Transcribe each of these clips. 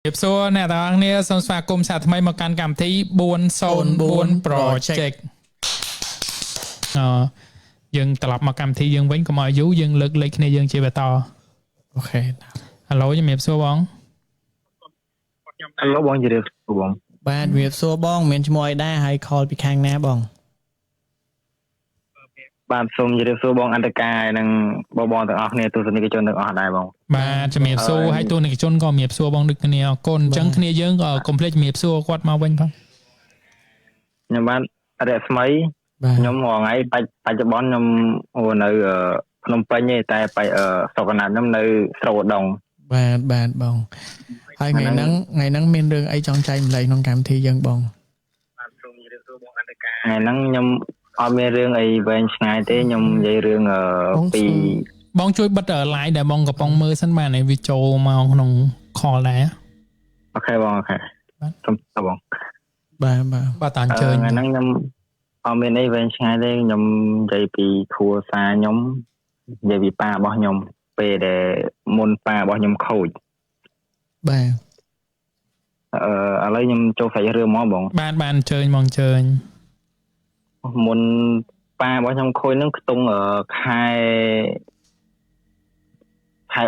Hiệp xưa nè tao ăn nè xong xóa cùng xả thay mà can cảm thấy buồn sồn buồn project dương tập mà cảm thấy dương vẫn có mọi dấu dương lực lịch này dương chỉ về to ok hello cho hiệp xưa bóng hello bóng gì được bóng bạn hiệp xưa bóng mình mồi đa hay call bị khang nè bóng bạn xung gì được xua bóng anh ta cài năng bóng bóng từ óc này tôi sẽ đi cho được óc đại bóng bà cho hiệp xưa hay tôi này chôn còn hiệp xưa bóng được nè con trắng kia dương complete hiệp xưa quát mau bên không nhưng bạn đẹp mấy nhóm hoàng ấy bay cho bóng nhóm hồ nơi Phnom Penh như tại bay ở sọc nát nhóm nơi sầu đồng bạn bóng hai ngày nắng miền đường ấy trong trái lại non cảm thấy dân bóng ngày nắng nhóm ở miền đường ấy bên ngày thế nhóm dây đường vì bóng chui bắt ở lại để bóng gặp bóng mơ sân bàn này vì trâu màu nồng kho lá ok bóng ok không sao bóng bà tàn chơi ngày nắng nhóm ở miền ấy bên ngày thế nhóm dây vì thua xa nhóm dây vì pa bỏ nhóm về để môn pa bỏ nhóm khôi ở đây nhóm châu phải rửa mó bóng bạn chơi mong chơi môn pa bỏ nhóm khôi nó tung ở khai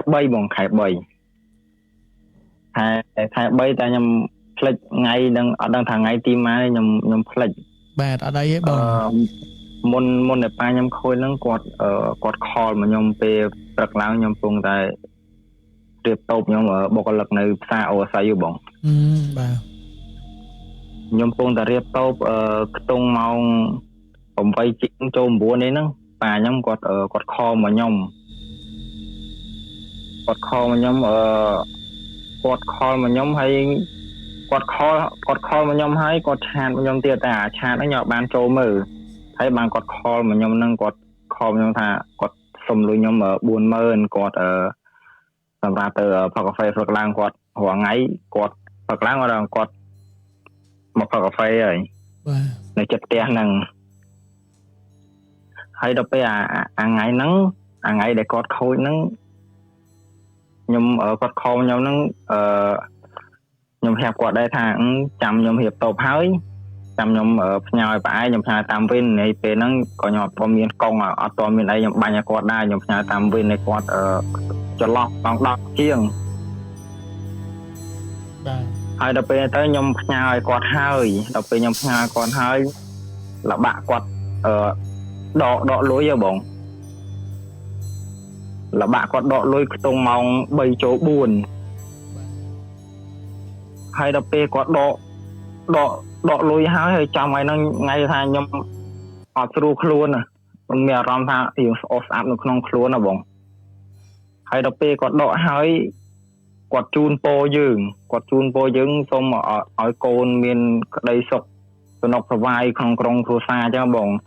bay bóng khai bay ta nhóm flick ngay đang thằng ngay tim mà nhóm flick bạn ở đây bóng môn để pa nhóm khôi nó quạt call mà nhóm về bật lao nhóm tung tại điệp tốp nhóm ở bộ lực này xa ở xa yêu bóng nhóm tung tại điệp tốp tung màuผมไปจิ้งโจมบัวนี้นั่งป่าย่ำกดคอมาย่อมกดคอมาย่อมกดคอมาย่อมให้กดคอมาย่อมให้กดชาดมาย่อมเตี้ยแต่ชาดนั่งหยอกบานโจมือให้บานกดคอมาย่อมนั่งกดคอมาย่อมท่ากดสมลุยย่อมบุญเมินกดสำหรับผักกาแฟฝักล่างกดหัวไงกดฝักล่างก็ดังกดมาผักกาแฟเลยในจัดเตี้ยนั่งhay đọc bây ngày nắng ngày để cọt khôi nắng nhom ở cọt khô nhom nắng nhom hẹp quạt đây thằng chăm nhom hiệp tàu hái chăm nhom ở nhà bãi nhom nhà tam viên này về nắng có nhọt to miền công ở to miền đây nhom ba nhà quạt đây nhom nhà tam viên này quạt cho lọt bằng đọc chiêng hay đọc bây tới nhom nhà quạt hơi đọc bây nhom nhà quạt hơi là bạ quạt đọ lối giờ bóng là bạn có đọ lối tông mong bầy chỗ buồn hay đập bê có đọ lối hái hay trong ngày nó ngay thay nhom ở tru luôn à mình mẹ ram tha yêu off app nó không luôn à bóng hay đập bê có đọ hái quạt chun po dương xong ở côn miền đây sọc tôi nộp vai không trong khu xa cho bóng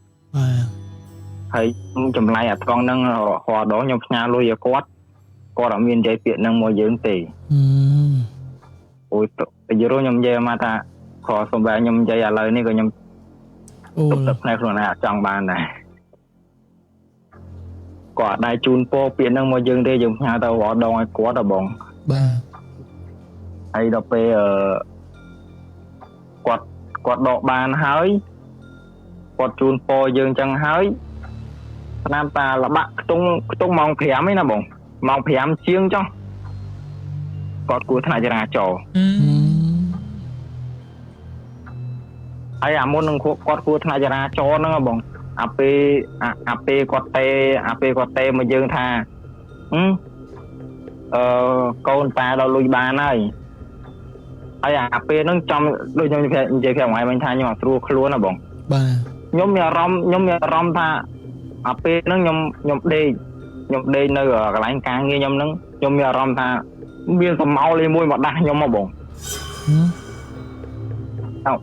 hay chấm lại à con năng họ đó nhom nhà lui giờ quát đã miền trái biển năng mua dưỡng tỷ ôi giờ rồi nhom về mà ta họ xong về nhom về lời này rồi nhom tập này rồi nè trong bàn này quả đại chun po biển năng mua dưỡng tỷ dùng nhà tao bỏ đòn quát là bông hay đọc về quạt độ bàn hái quạt chun po dưỡng chẳng hái nam ta là bạn tung mong phèm ấy nè bông mong phèm chiêng cho còn cuối thằng này ra trò ai muốn con cuối thằng này ra trò nó bông ap quạt tê mà dương tha con ta đâu lui ba này ai ap nó trong đôi nhom về phía ngoài mình tha nhưng mà thua luôn nè bông nhóm nhà rom tha ap nó nhom đi nơi ở cái lạnh càng nghe nhom nhà rom tha miên sầm máu lên môi mặt đá nhom mà bổng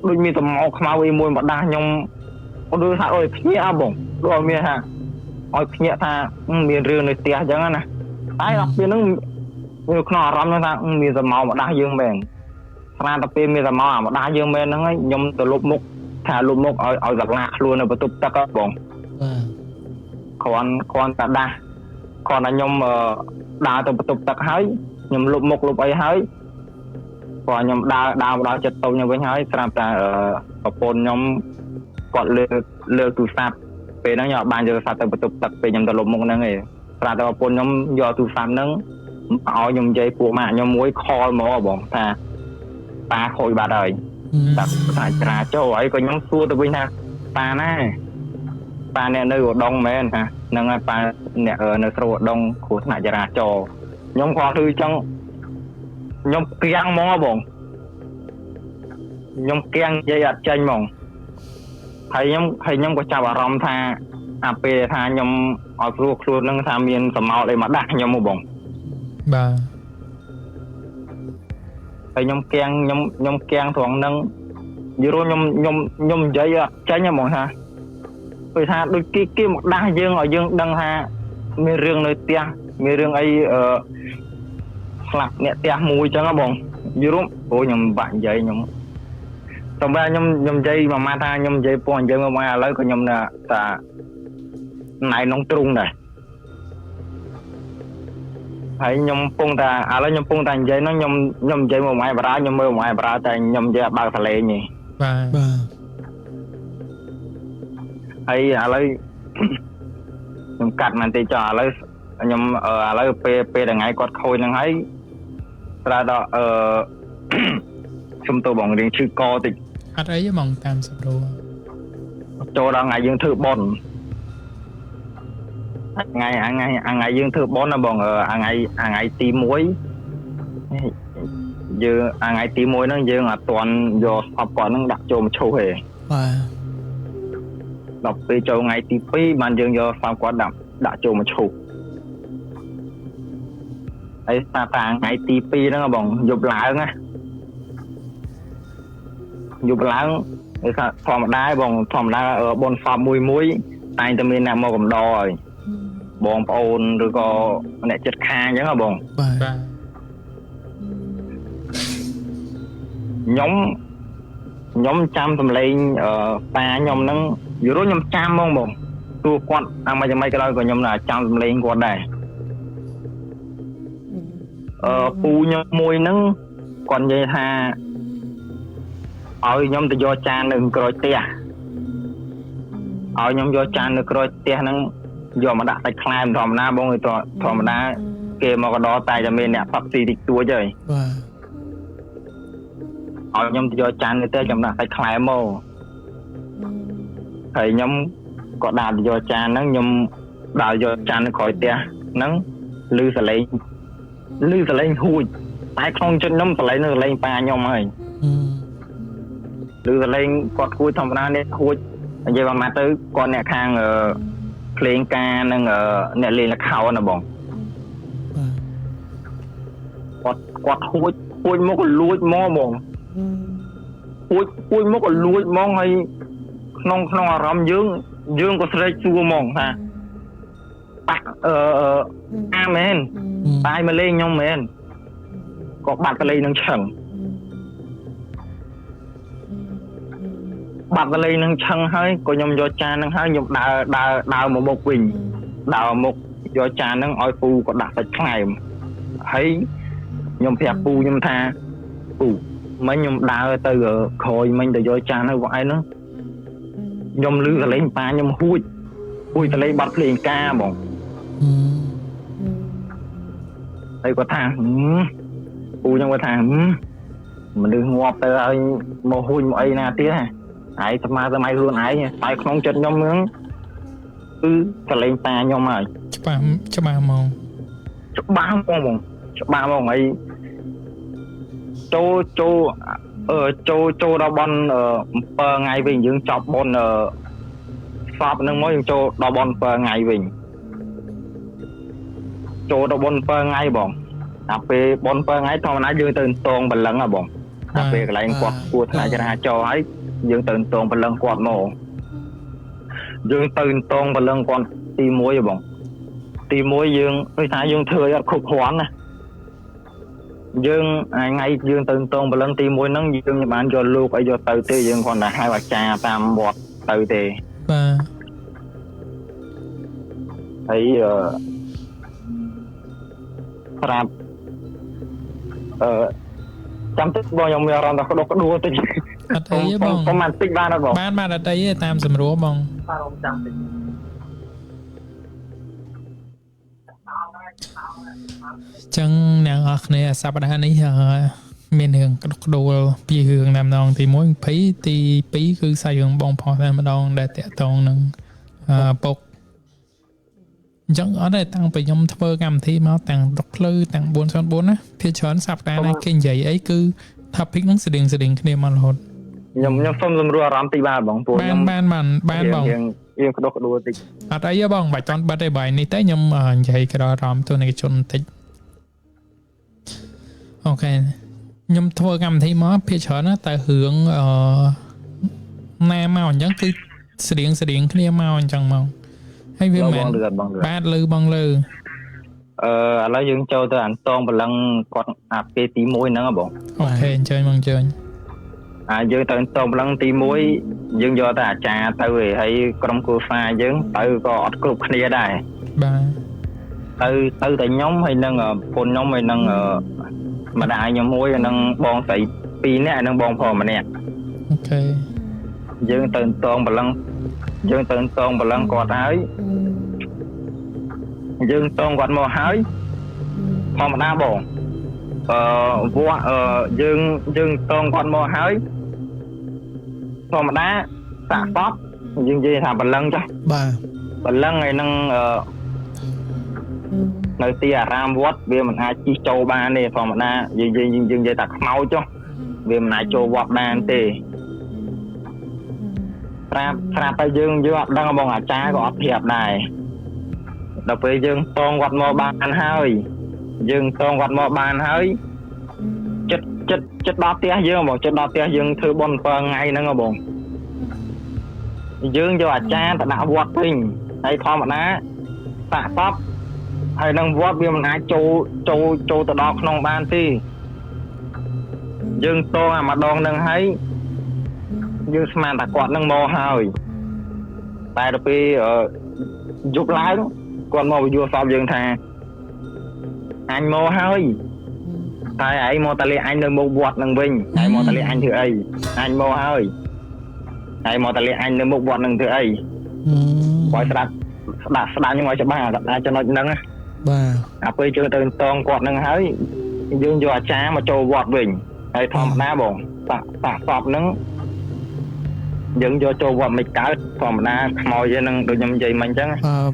đôi miên sầm máu mau lên môi mặt đá nhom đôi thà ơi nhẹ bổng đôi miên ha ơi nhẹ tha miên riêng nơi tia chẳng nè ai ap nó nhiều khò rom nó tha miên sầm máu mặt đá dương bền ra tập miên sầm máu mặt đá dương bền nó nhom từ lục mục thà lục mục ở giật lạc luôn rồi tụt tắc bổng con ta đa còn là nhom đa tụt tắc hái nhom lục mục lục ấy hái ព្រោះខ្ញុំដើរមកដល់ចិត្តតូចខ្ញុំវិញហើយស្រាប់តែប្រពន្ធខ្ញុំគាត់លើកទូរស័ព្ទពេលហ្នឹងខ្ញុំអត់បានយកទូរស័ព្ទទៅបន្ទប់ទឹកពេលខ្ញុំទៅលុបមុខហ្នឹងឯងស្រាប់តែប្រពន្ធខ្ញុំយកទូរស័ព្ទហ្នឹងឲ្យខ្ញុំនិយាយពួកម៉ាក់ខ្ញុំមួយខលមកបងថាប៉ាខូចបាត់ហើយដាក់ថាចរាចរណ៍ហើយក៏ខ្ញុំសួរទៅវិញថាប៉ាណាប៉ាអ្នកនៅឧដុង្គមែនថាហ្នឹងហើយប៉ាអ្នកនៅស្រុកឧដុង្គគ្រោះថ្នាក់ចរាចរណ៍ខ្ញុំគាត់គឺចឹងខ្ញុំគាំងហ្មងបងខ្ញុំគាំងនិយាយអត់ចេញហ្មងហើយខ្ញុំក៏ចាប់អារម្មណ៍ថាអាពេលថាខ្ញុំអត់ស្រួលខ្លួននឹងថាមានសម្ោតអីមកដាក់ខ្ញុំមកបងបាទហើយខ្ញុំគាំងត្រង់ហ្នឹងយល់ខ្ញុំនិយាយអត់ចេញហ្មងថាពេលថាដូចគេមកដាស់យើងឲ្យយើងដឹងថាមានរឿងនៅផ្ទះមានរឿងអីស្លាប់អ្នកផ្ទះមួយចឹងហ៎បងយល់ព្រោះខ្ញុំបាក់និយាយខ្ញុំតែបែរខ្ញុំនិយាយមកម៉ាថាខ្ញុំនិយាយពងនិយាយមកម៉ាឥឡូវក៏ខ្ញុំថាណៃក្នុងទ្រុងដែរហើយខ្ញុំពងថាឥឡូវខ្ញុំពងថានិយាយហ្នឹងខ្ញុំនិយាយមកម៉ែបារាខ្ញុំមើលម៉ែបារាតែខ្ញុំនិយាយបើកសលេងទេបាទហើយឥឡូវខ្ញុំកាត់មែនទេចុះឥឡូវខ្ញុំឥឡូវពេលថ្ងៃគាត់ខូចហ្នឹងហើយស្រាប់ដល់ខ្ញុំទៅបងរៀងឈឺកតិចអត់អីទេបងតាមសម្រួលចូលដល់ថ្ងៃយើងធ្វើបន់ថ្ងៃយើងធ្វើបន់ណាបងថ្ងៃទី1យើងថ្ងៃទី1ហ្នឹងយើងអត់ទាន់យកស្បគាត់ហ្នឹងដាក់ចូលមឈូសទេបាទដល់ពេលចូលថ្ងៃទី2បានយើងយកស្បគាត់ដាក់ចូលមឈូសហើយស្តាប់តាថ្ងៃទី2ហ្នឹងបងយប់ឡើងណាយប់ឡើងគេថាធម្មតាបងធម្មតាបនសពមួយតែងតែមានអ្នកមកកំដរហើយបងប្អូនឬក៏អ្នកចិត្តខាងអញ្ចឹងហ៎បងបាទខ្ញុំចាំសម្លេងប៉ាខ្ញុំហ្នឹងយល់ខ្ញុំចាំហ្មងបងទោះគាត់អាមិនយ៉ាងម៉េចក៏ដោយក៏ខ្ញុំចាំសម្លេងគាត់ដែរពូខ្ញុំមួយហ្នឹងគាត់និយាយថាឲ្យខ្ញុំទៅយកចាននៅក្រោយផ្ទះឲ្យខ្ញុំយកចាននៅក្រោយផ្ទះហ្នឹងយកមកដាក់សាច់ខ្លែមធម្មតាបងធម្មតាគេមកកដោតែតែមានអ្នកផឹកស៊ីតិចតួចហើយបាទឲ្យខ្ញុំទៅយកចាននៅផ្ទះខ្ញុំដាក់សាច់ខ្លែមមកហើយខ្ញុំក៏ដាក់ទៅយកចានហ្នឹងខ្ញុំដាក់យកចាននៅក្រោយផ្ទះហ្នឹងឮសលេងហួចតែក្នុងចិត្តខ្ញុំសលេងនឹងសលេងប៉ាខ្ញុំហើយឬសលេងគាត់គួយធម្មតានេះហួចនិយាយមកទៅគាត់អ្នកខាងភ្លេងការនិងអ្នកលេងល្ខោនណាបងគាត់ហួចមកក៏លួចមកបងហួចមកក៏លួចមកហើយក្នុងអារម្មណ៍យើងក៏ស្រែកសួរហ្មងថាប៉ាអាមែនបាយមកលេងខ្ញុំមែនក៏បាត់កលេងនឹងឆឹងបាត់កលេងនឹងឆឹងហើយក៏ខ្ញុំយកចានហ្នឹងហើយខ្ញុំដើរមកមុខវិញដើរមុខយកចានហ្នឹងឲ្យពូក៏ដាក់សាច់ខ្លែមហើយខ្ញុំប្រាប់ពូខ្ញុំថាពូមិញខ្ញុំដើរទៅក្រោយមិញទៅយកចានហើយបងឯងហ្នឹងខ្ញុំឮកលេងប៉ាខ្ញុំហួចកលេងបាត់ភ្លេងការបងហើយគាត់ថាពូខ្ញុំគាត់ថាមនុស្សងាប់ទៅហើយមកហួចមកអីណាទៀតហ៎ឯងស្មារតីខ្លួនឯងតែក្នុងចិត្តខ្ញុំហ្នឹងគឺកលេងប៉ាខ្ញុំហើយច្បាស់ហ្មងច្បាស់ហ្មងហើយចូលដល់បន7ថ្ងៃវិញយើងចប់បនសពហ្នឹងមកយើងចូលដល់បន7ថ្ងៃវិញចូលដល់បន7ថ្ងៃបងដល់ពេលបន7ថ្ងៃធម្មតាយើងទៅតងបលឹងហ៎បងដល់ពេលកន្លែងគាត់គួរថ្នាក់ចរាចរណ៍ហើយយើងទៅតងបលឹងគាត់មកយើងទៅតងបលឹងគាត់ទី1ហ៎បងទី1យើងដូចថាយើងធ្វើឲ្យអត់គ្រប់គ្រាន់ណាយើងថ្ងៃយើងទៅតងបលឹងទី1ហ្នឹងយើងមិនបានយកលោកឲ្យយកទៅទេយើងគ្រាន់តែហៅអាចារ្យតាមវត្តទៅទេបាទហើយប្រាប់ ចាំតិចបងខ្ញុំមានអារម្មណ៍ថាក្តុកក្តួលតិច អត់អីទេបង ប្រហែលតិចបានអត់បង បានអត់អីទេតាមសម្រួលបង អារម្មណ៍ចាំតិច ចឹងអ្នកនរគ្នាសប្តាហ៍នេះមានរឿងក្តុកក្តួលពីរឿងណាម្ដងទី1 20ទី2គឺសាច់រឿងបងប្អូនតែម្ដងដែលតាក់ទងនឹងពុកអញ្ចឹងអត់ទេតាំងពីខ្ញុំធ្វើកម្មវិធីមកទាំងដុកភ្លឺទាំង404ណាភាគច្រើនសប្តាហ៍ណាគេនិយាយអីគឺ topic ហ្នឹងស្តៀងគ្នាមករហូត ខ្ញុំសុំសម្រួលអារម្មណ៍តិចបានបងព្រោះខ្ញុំ បានបង យើងក្តុកក្តួលតិច អត់អីទេបងបាច់តន់បិទទេបាយនេះតែខ្ញុំនិយាយក្រអារម្មណ៍ទស្សនិកជនបន្តិចអូខេខ្ញុំធ្វើកម្មវិធីមកភាគច្រើនណាតែរឿងណាមកអញ្ចឹងគឺស្តៀងគ្នាមកអញ្ចឹងមកហើយវាមិនបាទលើបងលើ ឥឡូវយើងចូលទៅអានតងបលឹងគាត់អាពេលទី1ហ្នឹងហ៎បង អូខេអញ្ជើញបងអញ្ជើញ យើងទៅតងបលឹងទី1យើងយកតែអាចារ្យទៅហើយក្រុមគ្រួសារយើងទៅក៏អត់គ្រប់គ្នាដែរ បាទ ទៅតែខ្ញុំហើយនឹងប្រពន្ធខ្ញុំហើយនឹងម្ដាយខ្ញុំមួយហើយនឹងបងស្រី2នាក់ហើយនឹងបងប្រុសម្នាក់ អូខេ យើងទៅតងបលឹងគាត់ហើយយើងតងគាត់មកហើយធម្មតាបងយើងតងគាត់មកហើយធម្មតាសាកសពយើងនិយាយថាបលឹងចាស់ បាទ បលឹងហើយនឹងនៅទីអារាមវត្តវាមិនអាចជិះចូលបានទេធម្មតាយើងនិយាយថាខ្មោចចុះវាមិនអាចចូលវត្តបានទេប្រាប់តែយើងអត់ដឹងបងអាចារ្យក៏អត់ប្រាប់ដែរដល់ពេលយើងតងគាត់មកបានហើយចិត្តដល់ផ្ទះយើងបងចិត្តដល់ផ្ទះយើងធ្វើបុណ្យ7ថ្ងៃហ្នឹងហ៎បងយើងយកអាចារ្យទៅដាក់វត្តវិញហើយធម្មតាសាកសពហើយនឹងវត្តវាមិនអាចចូលទៅដល់ក្នុងបានទេយើងតងអាម្ដងហ្នឹងហើយយើងស្មានថាគាត់នឹងមកហើយតែដល់ពេលយប់ឡើងគាត់មកយល់សពយើងថាអញមកហើយតែឯងមកតាលីអញនៅមុខវត្តនឹងវិញឯងមកតាលីអញធ្វើអីអញមកហើយឯងមកតាលីអញនៅមុខវត្តនឹងធ្វើអីបើស្ដាប់ខ្ញុំឲ្យច្បាស់អាចចំណុចហ្នឹងណា បាទ អាពេលយើងទៅតងគាត់នឹងហើយយើងយកអាចារ្យមកចូលវត្តវិញហើយធម្មតាបងសាកសពហ្នឹងយើងយកចូលវត្តមិនកើតធម្មតាខ្មោចហ្នឹងដូចខ្ញុំនិយាយមិញអញ្ចឹង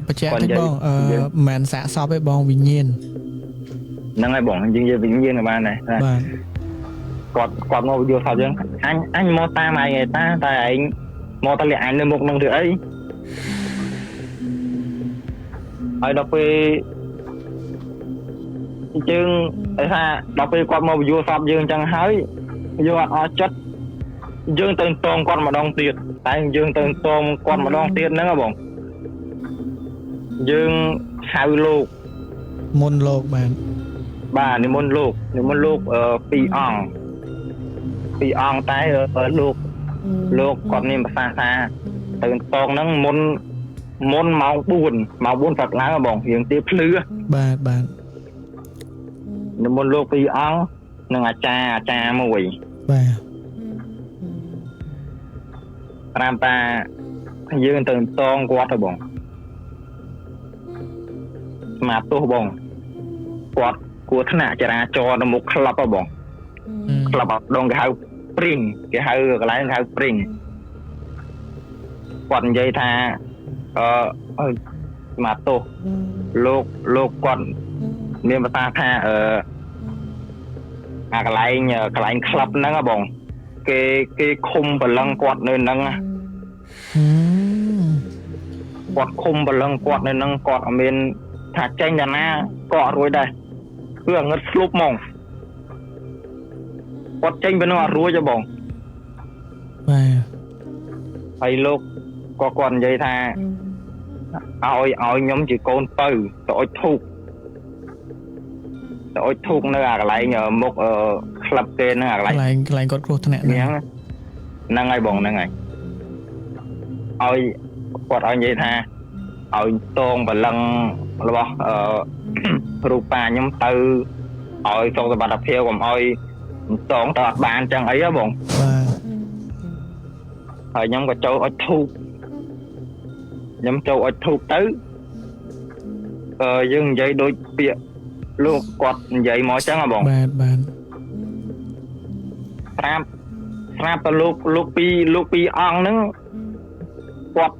បញ្ជាក់តិចបងមិនមែនសាកសពទេបងវិញ្ញាណ ហ្នឹងហើយបងយើងនិយាយវិញ្ញាណក៏បានដែរបាទគាត់មកយកសពយើងអញមកតាមឯងតែឯងមកតាលីអញនៅមុខនឹងធ្វើអីហើយដល់ពេលយើងថាដល់ពេលគាត់មកយកសពយើងអញ្ចឹងហើយយើងអត់ចិត្តយើងទៅតងគាត់ម្ដងទៀតតែយើងទៅតងគាត់ម្ដងទៀតហ្នឹងហ៎បងយើងហៅលោកមុនលោកបាទនិមន្តលោក2អង្គតែលោកគាត់មានប្រសាសន៍ថាទៅតងហ្នឹងមុនម៉ោង 4 ព្រឹកឡើងបងរៀងទៀបភ្លឺបាទនិមន្តលោក2អង្គនិងអាចារ្យមួយ បាទប្រាប់តាយើងទៅតងគាត់ទៅបងស្មាទោសបងគាត់គួរថ្នាក់ចរាចរណ៍នៅមុខក្លឹបហ៎បងក្លឹបដងគេហៅព្រីងគេហៅកន្លែងហៅព្រីងគាត់និយាយថាស្មាទោសលោកគាត់មានប្រសាសន៍ថាអាកន្លែងក្លឹបហ្នឹងហ៎បងគេឃុំបលឹងគាត់នៅហ្នឹងគាត់ឃុំបលឹងគាត់នៅហ្នឹងគាត់អត់មានថាចេញដល់ណាក៏អត់រួចដែរគឺអាងឹតស្លុបហ្មងគាត់ចេញពីនោះអត់រួចទេបងបាទហើយលោកក៏គាត់និយាយថាឲ្យខ្ញុំជាកូនទៅអុជធូបនៅអាកន្លែងមុខក្លឹបគេហ្នឹងអាកន្លែងគាត់គ្រោះថ្នាក់ហ្នឹងហើយបងហ្នឹងហើយឲ្យគាត់ឲ្យនិយាយថាឲ្យតងបលឹងរបស់រូបប៉ាខ្ញុំទៅឲ្យសុខសុវត្ថិភាពកុំឲ្យ តងតើអត់បានចឹងអីហ៎បង បាទ ហើយខ្ញុំក៏ចូលអុជធូបខ្ញុំចូលអុជធូបទៅយើងនិយាយដូចពាក្យលោកគាត់និយាយមកចឹងហ៎បង បាទបាទ ស្រាប់ទៅលោកពីរអង្គហ្នឹងគាត់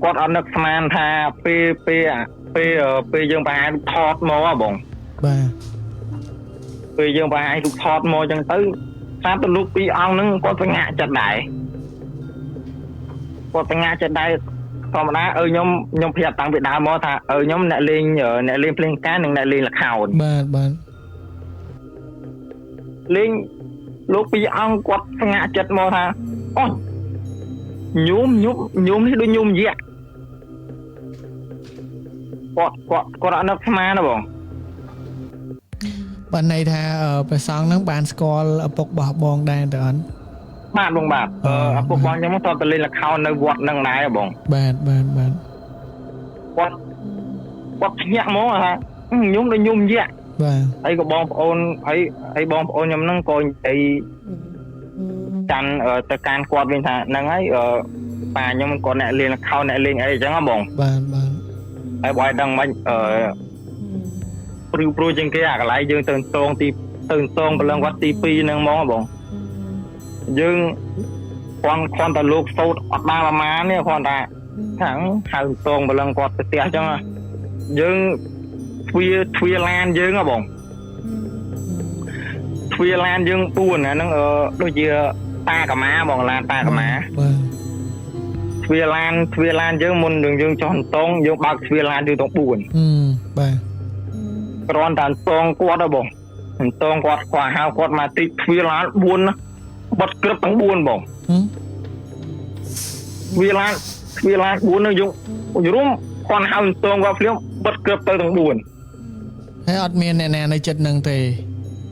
អត់នឹកស្មានថាពេលយើងបង្ហាញថតមកហ៎បង បាទ ពេលយើងបង្ហាញរូបថតមកចឹងទៅស្រាប់ទៅលោកពីរអង្គហ្នឹងគាត់សង្ហាចិត្តដែរគាត់សង្ហាចិត្តដែរធម្មតាខ្ញុំប្រាប់តាំងពីដើមមកថាខ្ញុំអ្នកលេងភ្លេងការនិងអ្នកលេងល្ខោន បាទបាទ លេងលោកពីរអង្គគាត់សង្ហាចិត្តមកថាអូញោមនេះដូចញោមយៈគាត់អត់នឹកស្មានទេបង បានន័យថាព្រះសង្ឃហ្នឹងបានស្គាល់ឪពុករបស់បងដែរតើអត់ បាទបងបាទឪពុកបងខ្ញុំតទៅលេងល្ខោននៅវត្តហ្នឹងដែរបង បាទបាទបាទ គាត់ភ្ញាក់មកថាញោមដូចញោមយៈ បាទ ហើយក៏បងប្អូនហើយបងប្អូនខ្ញុំហ្នឹងក៏និយាយកាន់ទៅកាន់គាត់វិញថាហ្នឹងហើយប៉ាខ្ញុំក៏អ្នកលេងល្ខោនអ្នកលេងអីអញ្ចឹងហ៎បង បាទបាទ ហើយបើឲ្យដឹងមិនព្រោះជាងគេអាកន្លែងយើងទៅតងប្រឡងវត្តទី2ហ្នឹងហ្មងបងយើងគាត់តែលោកសោតអត់បានប្រមាណនេះគាត់ថាខាងហៅតងប្រឡងគាត់ទៅផ្ទះអញ្ចឹងយើងទ្វាឡានយើងហ៎បងទ្វាឡានយើង4អាហ្នឹងដូចជាតាកាម៉ាបងឡានតាកាម៉ា បាទ ទ្វាឡានយើងមុនយើងចុះតងយើងបើកទ្វាឡានយើងទាំង4 បាទ គ្រាន់តែតងគាត់ហ៎បងតងគាត់គាត់ហៅគាត់មកទីទ្វាឡាន4ណាបត់ក្រឹបទាំង4បងទ្វាឡាន4នឹងយើងរួមគាត់ហៅតងគាត់ភ្លាមបត់ក្រឹបទៅទាំង4 ហើយអត់មានអ្នកណានៅចិត្តហ្នឹងទេ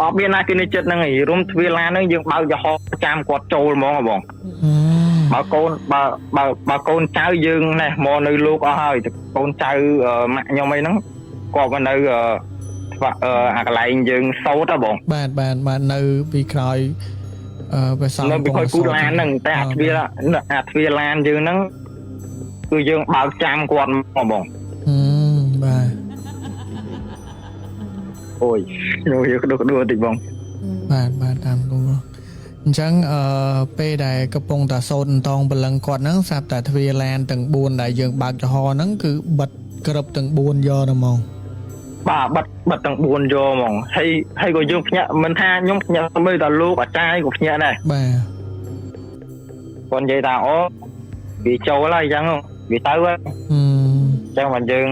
អត់មានណាគេនៅចិត្តហ្នឹងឯងរួមទ្វាឡានហ្នឹងយើងបើកចំហចាំគាត់ចូលហ្មងហ៎បងបើកូនចៅយើងនេះមកនៅលោកអស់ហើយកូនចៅម៉ាក់ខ្ញុំអីហ្នឹងគាត់មកនៅអាកន្លែងយើងសោតហ៎បង បាទបាទនៅពីក្រោយព្រះសង្ឃ នៅពីក្រោយគូឡានហ្នឹងតែអាទ្វាឡានយើងហ្នឹងគឺយើងបើកចាំគាត់មកបង បាទ អូយយកក្ដួបន្តិចបង បាទតាមគូអញ្ចឹងពេលដែលកំពុងតែសូត្រអន្តងបលឹងគាត់ហ្នឹងស្រាប់តែទ្វារឡានទាំង4ដែលយើងបើកចំហហ្នឹងគឺបិទក្រឹបទាំង4យកទៅហ្មង បាទបិទទាំង4យកហ្មងហើយក៏យើងភ្ញាក់មិនថាខ្ញុំភ្ញាក់មើលតែលោកអាចារ្យក៏ភ្ញាក់ដែរ បាទ គាត់និយាយថាអូវាចូលហើយអញ្ចឹងវាទៅហើយអញ្ចឹងមកយើង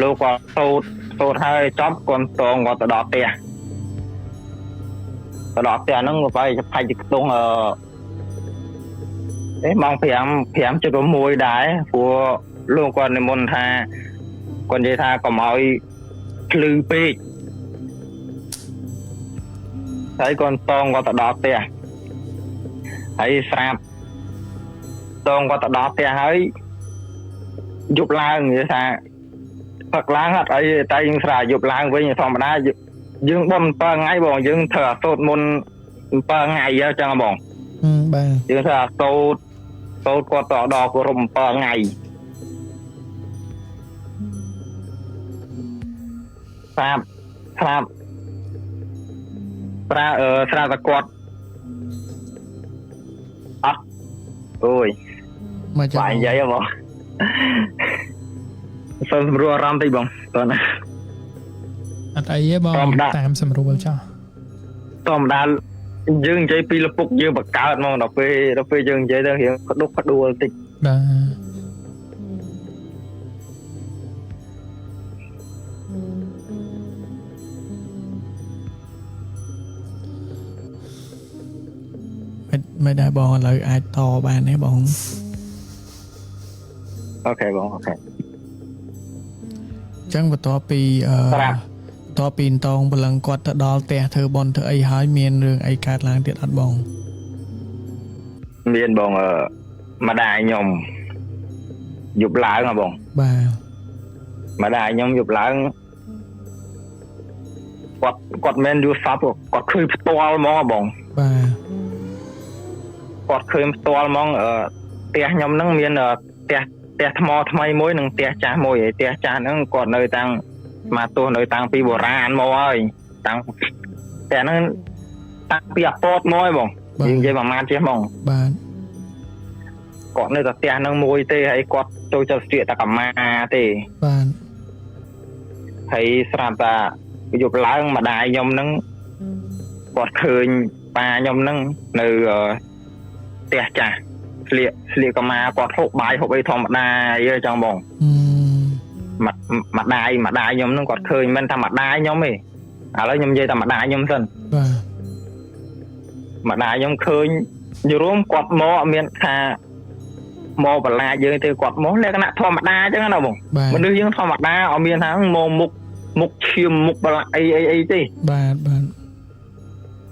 លោកក៏សូត្រហើយចប់គាត់តងគាត់ទៅដល់ផ្ទះហ្នឹងក៏phảiផាច់ខ្ទង់ម៉ោង5:06ដែរព្រោះលោកគាត់និមន្តថាគាត់និយាយថាកុំឲ្យភ្លឺពេកហើយគាត់តងគាត់ទៅដល់ផ្ទះហើយស្រាប់តងគាត់ទៅដល់ផ្ទះហើយយប់ឡើងនិយាយថាផឹកឡើងអត់អីតែយើងស្រាយប់ឡើងវិញធម្មតាយើងបំ7ថ្ងៃបងយើងធ្វើអាសូត្រមុន7ថ្ងៃអញ្ចឹងបង បាទ យើងធ្វើអាសូត្រគាត់ទៅដល់គោរព7ថ្ងៃស្រាប់តែគាត់អត់អូយ មកចាំ បាយនិយាយហ៎បងសូមសម្រួលអារម្មណ៍តិចបងតោះណា អត់អីទេបងតាមសម្រួលចោះ ធម្មតាយើងនិយាយពីលពុកយើងបង្កើតហ្មងដល់ពេលយើងនិយាយទៅរៀងក្ដុកក្ដួលតិច មិនដែរបងឥឡូវអាចតបានទេបង អូខេបងអូខេ អញ្ចឹងបន្ទាប់ពីអន្តងបលឹងគាត់ទៅដល់ផ្ទះធ្វើបន់ធ្វើអីហើយមានរឿងអីកើតឡើងទៀតអត់បង មានបងម្ដាយខ្ញុំយប់ឡើងហ៎បង បាទ ម្ដាយខ្ញុំយប់ឡើង គាត់មិនយល់សពគាត់ឃើញផ្ទាល់ហ្មងបង បាទ គាត់ឃើញផ្ទាល់ហ្មងផ្ទះខ្ញុំហ្នឹងមានផ្ទះថ្មថ្មីមួយនិងផ្ទះចាស់មួយឯផ្ទះចាស់ហ្នឹងគាត់នៅតាំងមកទោះនៅតាំងពីបុរាណមកហើយតាំងផ្ទះហ្នឹងតាំងពីអាពតមកហើយបងយើងនិយាយប្រហែលចេះហ្មង បាទ គាត់នៅតែផ្ទះហ្នឹងមួយទេហើយគាត់ចូលចិត្តស្ទាកតែកម្មាទេ បាទ ហើយស្រាប់តែយប់ឡើងម្ដាយខ្ញុំហ្នឹងគាត់ឃើញប៉ាខ្ញុំហ្នឹងនៅផ្ទះចាស់ស្លៀកកម្មាគាត់ហូបបាយហូបអីធម្មតាអីចឹងបងម្ដាយខ្ញុំហ្នឹងគាត់ឃើញមិនថាម្ដាយខ្ញុំទេឥឡូវខ្ញុំនិយាយតែម្ដាយខ្ញុំសិន បាទ ម្ដាយខ្ញុំឃើញយរួមគាត់មកអត់មានថាមកបន្លាចយើងទេគាត់មកលក្ខណៈធម្មតាចឹងណាបងមនុស្សយើងធម្មតាអត់មានថាមកមុខឈាមមុខបន្លាចអីទេ បាទបាទ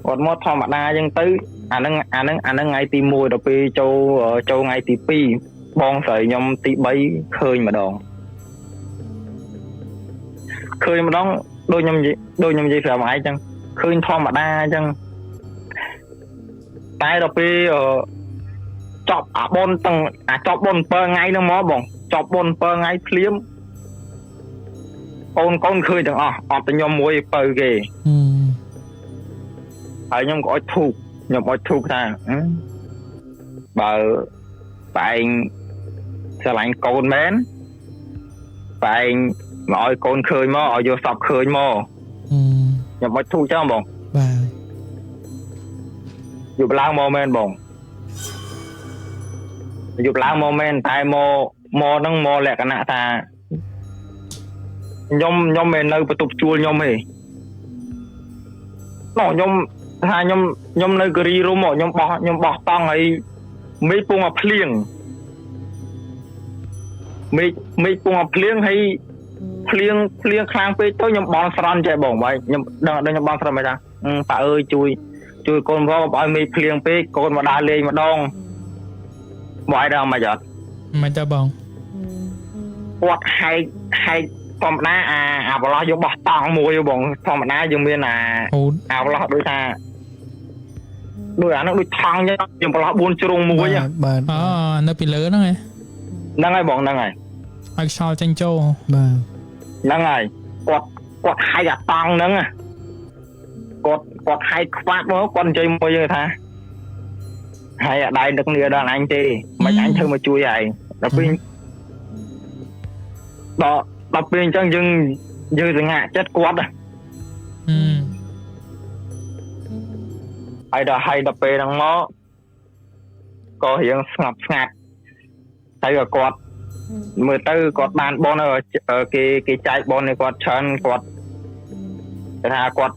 គាត់មកធម្មតាចឹងទៅអាហ្នឹងថ្ងៃទី1ដល់ពេលចូលថ្ងៃទី2បងស្រីខ្ញុំទី3ឃើញម្ដងដូចខ្ញុំនិយាយប្រាប់ឯងចឹងឃើញធម្មតាចឹងតែដល់ពេលចប់អាបុនទាំងចប់បុន7ថ្ងៃហ្នឹងមកបងចប់បុន7ថ្ងៃភ្លាមកូនឃើញទាំងអស់អត់តែខ្ញុំមួយបើគេហើយខ្ញុំក៏អុជធូបថាបើឯងស្រឡាញ់កូនមែនបើឯងមកឲ្យកូនឃើញមកឲ្យយកសពឃើញមកខ្ញុំអុជធូបចឹងបង បាទ យប់ឡើងមកមែនបងយប់ឡើងមកមែនតែមកហ្នឹងមកលក្ខណៈថាខ្ញុំមិននៅបន្ទប់ជួលខ្ញុំទេខ្ញុំថាខ្ញុំនៅការីរុំខ្ញុំបោះតង់ហើយមេឃពងអាភ្លៀងមេឃពងអាភ្លៀងហើយភ្លៀងខ្លាំងពេកទៅខ្ញុំបន់ស្រន់ចេះបងហើយខ្ញុំដឹងខ្ញុំបន់ស្រន់មិនថាប៉ាអើយជួយកូនផងបើឲ្យមេឃភ្លៀងពេកកូនមកដើរលេងម្ដងមកឲ្យដល់មកអត់មិនទៅបង គាត់ហែកធម្មតាអាប្រឡោះយកបោះតង់មួយបងធម្មតាយើងមានអាប្រឡោះដូចថាដូចអាហ្នឹងដូចថង់យើងប្រឡោះ4ជ្រុងមួយ បាទ អូនៅពីលើហ្នឹងហើយបងហ្នឹងហើយ ឲ្យខ្យល់ចេញចូល បាទ ហ្នឹងហើយគាត់ហែកអាតង់ហ្នឹងគាត់ហែកខ្វាត់មកគាត់និយាយមួយយើងថាហើយអាដៃនឹកនេះដល់អញទេមិនអញធ្វើមកជួយឯងដល់ពេលអញ្ចឹងយើងសង្ហាចិត្តគាត់ហើយដល់ពេលហ្នឹងមកក៏រៀងស្ងប់ស្ងាត់ហើយក៏គាត់មើលទៅគាត់បានបនគេចែកបនឲ្យគាត់ច្រើនគាត់គេថាគាត់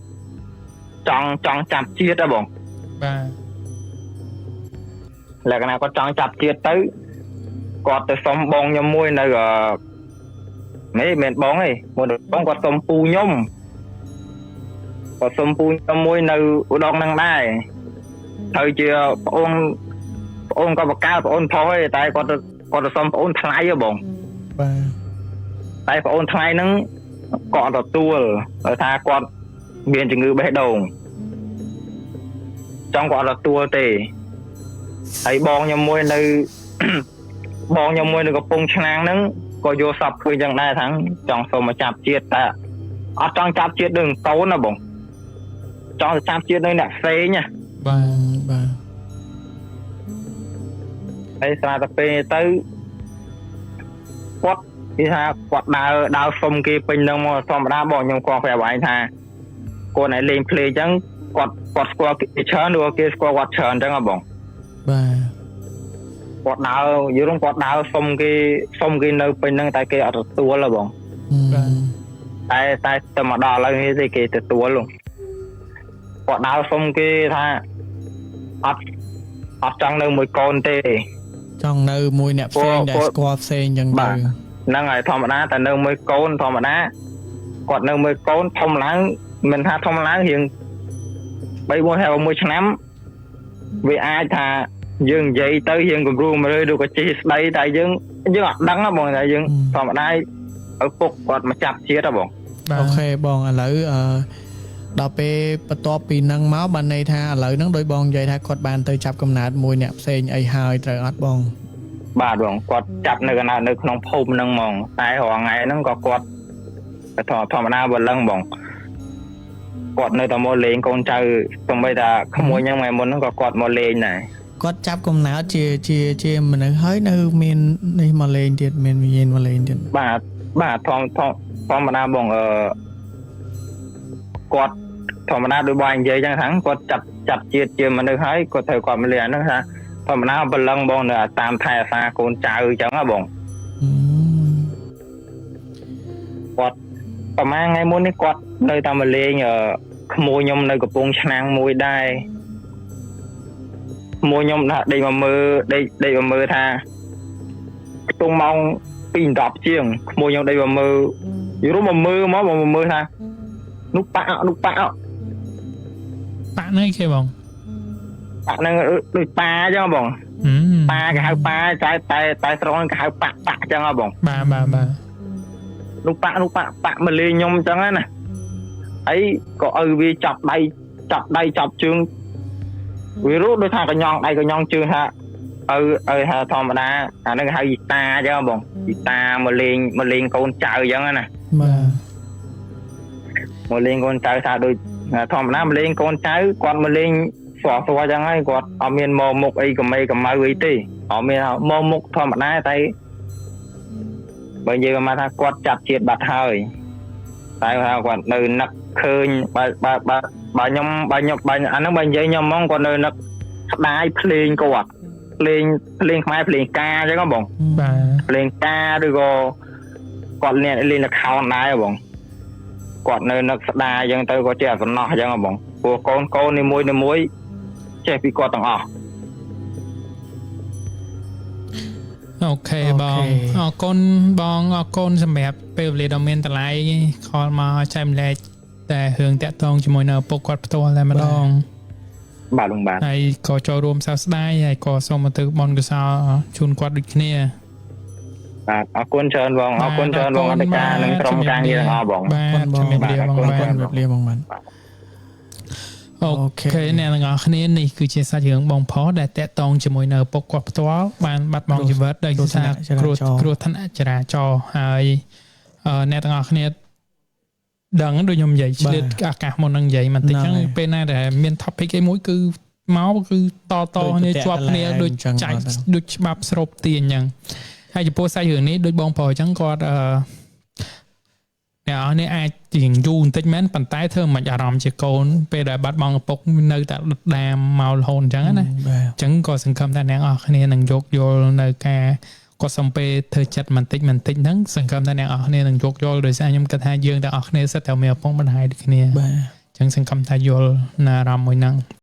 ចង់ចាប់ជាតិហ៎បងបាទលក្ខណៈគាត់ចង់ចាប់ជាតិទៅគាត់ទៅសុំបងខ្ញុំមួយនៅមិនបងទេមួយបងគាត់សុំពូខ្ញុំមួយនៅឧដុង្គហ្នឹងដែរហើយជាប្អូនក៏បកកើតប្អូនផងទេតែគាត់ទៅសុំប្អូនថ្លៃហ៎បងបាទតែប្អូនថ្លៃហ្នឹងក៏អត់ទទួលថាគាត់មានជំងឺបេះដូងចង់គាត់អត់ទទួលទេហើយបងខ្ញុំមួយនៅ កំពង់ឆ្នាំងហ្នឹងក៏យកសពឃើញយ៉ាងដែរថាចង់សុំមកចាប់ជាតិតែអត់ចង់ចាប់ជាតិដូចកូនណាបងចង់ចាប់ជាតិដូចអ្នកផ្សេងណាបាទហើយស្រាប់តែពេលទៅគាត់និយាយថាគាត់ដើរសុំគេពេញនឹងមកធម្មតាបងខ្ញុំគាត់ប្រាប់ឯងថាកូនឯងលេងភ្លេងអញ្ចឹងគាត់ស្គាល់គេច្រើនឬគេស្គាល់គាត់ច្រើនអញ្ចឹងហ៎បងបាទគាត់ដើរយល់គាត់ដើរសុំគេនៅពេញហ្នឹងតែគេអត់ទទួលហ៎បងតែទៅមកដល់ឥឡូវនេះទេគេទទួលគាត់ដើរសុំគេថាអត់ចង់នៅមួយកូនទេចង់នៅមួយអ្នកផ្សេងដែលស្គាល់ផ្សេងអញ្ចឹងទៅហ្នឹងហើយធម្មតាតែនៅមួយកូនធម្មតាគាត់នៅមួយកូនធំឡើងមិនថាធំឡើងរៀង3-4 ឆ្នាំវាអាចថាយើងនិយាយទៅរៀងគំរូមើលឬក៏ជិះស្ដីតែយើងអត់ដឹងបងតែយើងធម្មតាឪពុកគាត់មកចាប់ជាតិហ៎បងអូខេបងឥឡូវ ដល់ពេលបន្ទាប់ពីនឹងមកបានន័យថាឥឡូវហ្នឹងដោយបងនិយាយថាគាត់បានទៅចាប់កំណើតមួយអ្នកផ្សេងអីហើយត្រូវអត់បង បាទបងគាត់ចាប់នៅកណ្ដាលនៅក្នុងភូមិហ្នឹងហ្មងតែរាល់ថ្ងៃហ្នឹងក៏គាត់ធម្មតាបើលឹងបងគាត់នៅតែមកលេងកូនចៅទោះបីថាក្មួយហ្នឹងថ្ងៃមុនហ្នឹងក៏គាត់មកលេងដែរ គាត់ចាប់កំណើតជាមនុស្សហើយនៅមាននេះមកលេងទៀតមានវិញ្ញាណមកលេងទៀត បាទធម្មតាបងគាត់ធម្មតាដោយបងនិយាយចឹងហ្នឹងគាត់ចាប់ជាតិជាមនុស្សហើយគាត់ត្រូវគាត់មកលេងហ្នឹងថាធម្មតាបលឹងបងនៅតាមថែអាសាកូនចៅអញ្ចឹងហ៎បងគាត់ប្រហែលថ្ងៃមុននេះគាត់នៅតែមកលេងក្មួយខ្ញុំនៅកំពង់ឆ្នាំងមួយដែរក្មួយខ្ញុំថាដេកមកមើលថាខ្ទង់ម៉ោង 2:10 ជាងក្មួយខ្ញុំដេកមកមើលយូរមកមើលថានោះប៉ាក់នេះគេបង ប៉ាក់ហ្នឹងដូចប៉ាអញ្ចឹងបងប៉ាគេហៅប៉ាតែស្រុកហ្នឹងគេហៅប៉ាក់អញ្ចឹងហ៎បងបាទនោះប៉ាក់មកលេងខ្ញុំអញ្ចឹងណាហើយក៏ឲ្យវាចាប់ដៃចាប់ជើងវារត់ដូចថាកញ្ញងដៃកញ្ញងជើងថាឲ្យថាធម្មតាអាហ្នឹងគេហៅយីតាអញ្ចឹងបងយីតាមកលេងកូនចៅអញ្ចឹងណាបាទមកលេងកូនចៅថាដូចធម្មតាមកលេងកូនចៅគាត់មកលេងស្រួលអញ្ចឹងហើយគាត់អត់មានមកមុខអីកម្ៅអីទេអត់មានមកមុខធម្មតាតែបើនិយាយមកថាគាត់ចាប់ជាតិបាត់ហើយតែថាគាត់នៅនឹកឃើញបើខ្ញុំអាហ្នឹងបើនិយាយខ្ញុំហ្មងគាត់នៅនឹកស្ដាយភ្លេងគាត់ភ្លេងខ្មែរភ្លេងការអញ្ចឹងបងបាទភ្លេងការឬក៏គាត់លេងល្ខោនដែរបងគាត់នៅនឹកស្ដាយអញ្ចឹងទៅគាត់ចេះសំណោះអញ្ចឹងបងព្រោះកូននីមួយចេះពីគាត់ទាំងអស់ អូខេបងអរគុណបងអរគុណសម្រាប់ពេលវេលាដ៏មានតម្លៃខលមកចែកម្លែកតែរឿងតាក់ទងជាមួយនៅឪពុកគាត់ផ្ទាល់តែម្ដងបាទលោកបាទហើយក៏ចូលរួមសោកស្ដាយហើយក៏សូមទៅបនកសលជូនគាត់ដូចគ្នាបាទអរគុណច្រើនបងអរគុណច្រើនបងអធិការនិងក្រុមការងារទាំងអស់បងបាទជំរាបលាបងបាទជំរាបលាបងបាទអូខេអ្នកទាំងអស់គ្នានេះគឺជាសាច់រឿងបងប្រុសដែលតាក់ទងជាមួយនៅឪពុកគាត់ផ្ទាល់បានបាត់បង់ជីវិតដោយសារគ្រោះថ្នាក់ចរាចរណ៍ហើយអ្នកទាំងអស់គ្នាដឹងដូចខ្ញុំនិយាយឆ្លៀតឱកាសមុននឹងនិយាយបន្តិចអញ្ចឹងពេលណាដែលមាន topic អីមួយគឺមកគឺតគ្នាជាប់គ្នាដូចចែកដូចច្បាប់ស្រូបទាញអញ្ចឹងហើយចំពោះសាច់រឿងនេះដូចបងប្រុសអញ្ចឹងគាត់អ្នកអរនេះអាចជាងយូរបន្តិចមែនប៉ុន្តែធ្វើមិនអារម្មណ៍ជាកូនពេលដែលបាត់បង់ឪពុកនៅតែដុតដាមមករហូតអញ្ចឹងណាអញ្ចឹងក៏សង្ឃឹមថាអ្នកអរគ្នានឹងយកយល់នៅការគាត់សំពេលធ្វើចិត្តបន្តិចហ្នឹងសង្ឃឹមថាអ្នកអរគ្នានឹងយកយល់ដោយសារខ្ញុំគិតថាយើងទាំងអស់គ្នាសិតតែមានឪពុកម្ដាយដូចគ្នាបាទអញ្ចឹងសង្ឃឹមថាយល់នៅអារម្មណ៍មួយហ្នឹង